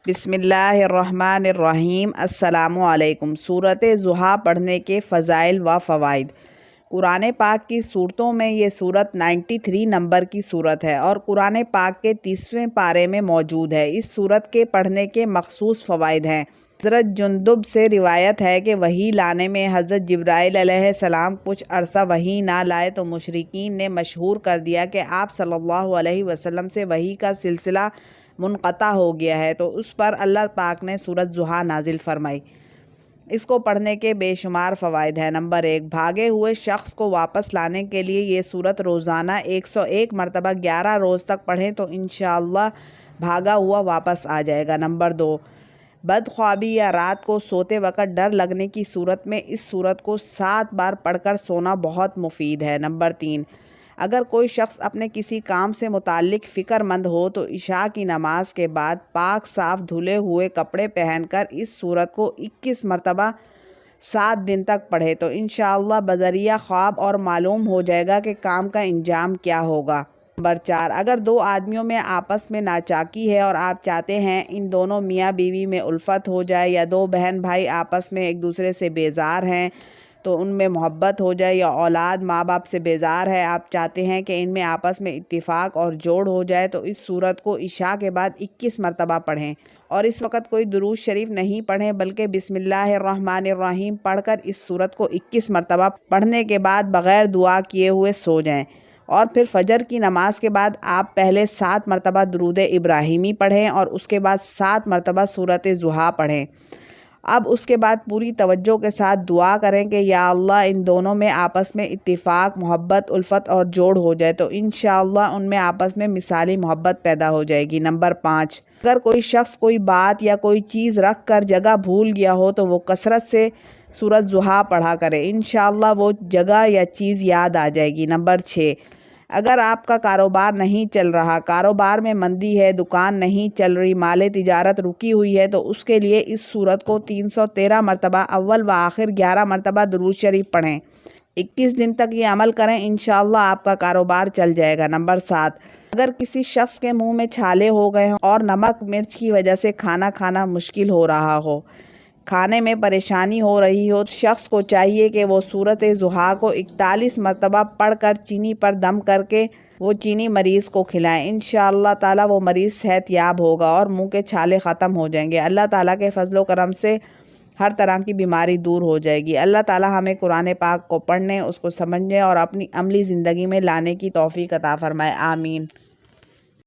بسم اللہ الرحمن الرحیم۔ السلام علیکم۔ سورۃ ضحیٰ پڑھنے کے فضائل و فوائد۔ قرآن پاک کی سورتوں میں یہ سورت 93 نمبر کی سورت ہے اور قرآن پاک کے 30ویں پارے میں موجود ہے۔ اس سورت کے پڑھنے کے مخصوص فوائد ہیں۔ حضرت جندب سے روایت ہے کہ وحی لانے میں حضرت جبرائیل علیہ السلام کچھ عرصہ وحی نہ لائے تو مشرکین نے مشہور کر دیا کہ آپ صلی اللہ علیہ وسلم سے وحی کا سلسلہ منقطع ہو گیا ہے، تو اس پر اللہ پاک نے سورۃ ضحیٰ نازل فرمائی۔ اس کو پڑھنے کے بے شمار فوائد ہیں۔ نمبر 1، بھاگے ہوئے شخص کو واپس لانے کے لیے یہ سورت روزانہ 101 مرتبہ 11 روز تک پڑھیں تو انشاءاللہ بھاگا ہوا واپس آ جائے گا۔ نمبر 2، بدخوابی یا رات کو سوتے وقت ڈر لگنے کی صورت میں اس سورت کو 7 بار پڑھ کر سونا بہت مفید ہے۔ نمبر 3، اگر کوئی شخص اپنے کسی کام سے متعلق فکر مند ہو تو عشاء کی نماز کے بعد پاک صاف دھلے ہوئے کپڑے پہن کر اس سورت کو 21 مرتبہ 7 دن تک پڑھے تو انشاءاللہ بذریعہ خواب اور معلوم ہو جائے گا کہ کام کا انجام کیا ہوگا۔ نمبر 4، اگر 2 آدمیوں میں آپس میں ناچاکی ہے اور آپ چاہتے ہیں ان دونوں میاں بیوی میں الفت ہو جائے، یا 2 بہن بھائی آپس میں ایک دوسرے سے بیزار ہیں تو ان میں محبت ہو جائے، یا اولاد ماں باپ سے بیزار ہے، آپ چاہتے ہیں کہ ان میں آپس میں اتفاق اور جوڑ ہو جائے، تو اس سورت کو عشاء کے بعد 21 مرتبہ پڑھیں اور اس وقت کوئی درود شریف نہیں پڑھیں بلکہ بسم اللہ الرحمن الرحیم پڑھ کر اس سورت کو 21 مرتبہ پڑھنے کے بعد بغیر دعا کیے ہوئے سو جائیں، اور پھر فجر کی نماز کے بعد آپ پہلے 7 مرتبہ درود ابراہیمی پڑھیں اور اس کے بعد 7 مرتبہ سورۃ ضحیٰ پڑھیں۔ اب اس کے بعد پوری توجہ کے ساتھ دعا کریں کہ یا اللہ ان دونوں میں آپس میں اتفاق، محبت، الفت اور جوڑ ہو جائے تو انشاءاللہ ان میں آپس میں مثالی محبت پیدا ہو جائے گی۔ نمبر 5، اگر کوئی شخص کوئی بات یا کوئی چیز رکھ کر جگہ بھول گیا ہو تو وہ کثرت سے سورۃ ضحیٰ پڑھا کرے، انشاءاللہ وہ جگہ یا چیز یاد آ جائے گی۔ نمبر 6، اگر آپ کا کاروبار نہیں چل رہا، کاروبار میں مندی ہے، دکان نہیں چل رہی، مال تجارت رکی ہوئی ہے تو اس کے لیے اس سورت کو 313 مرتبہ اول و آخر 11 مرتبہ درود شریف پڑھیں۔ 21 دن تک یہ عمل کریں، انشاءاللہ آپ کا کاروبار چل جائے گا۔ نمبر 7، اگر کسی شخص کے منہ میں چھالے ہو گئے ہوں اور نمک مرچ کی وجہ سے کھانا کھانا مشکل ہو رہا ہو، کھانے میں پریشانی ہو رہی ہو، شخص کو چاہیے کہ وہ سورۃ ضحیٰ کو 41 مرتبہ پڑھ کر چینی پر دم کر کے وہ چینی مریض کو کھلائیں، انشاءاللہ تعالیٰ وہ مریض صحت یاب ہوگا اور منہ کے چھالے ختم ہو جائیں گے۔ اللہ تعالیٰ کے فضل و کرم سے ہر طرح کی بیماری دور ہو جائے گی۔ اللہ تعالیٰ ہمیں قرآن پاک کو پڑھنے، اس کو سمجھنے اور اپنی عملی زندگی میں لانے کی توفیق عطا فرمائے۔ آمین۔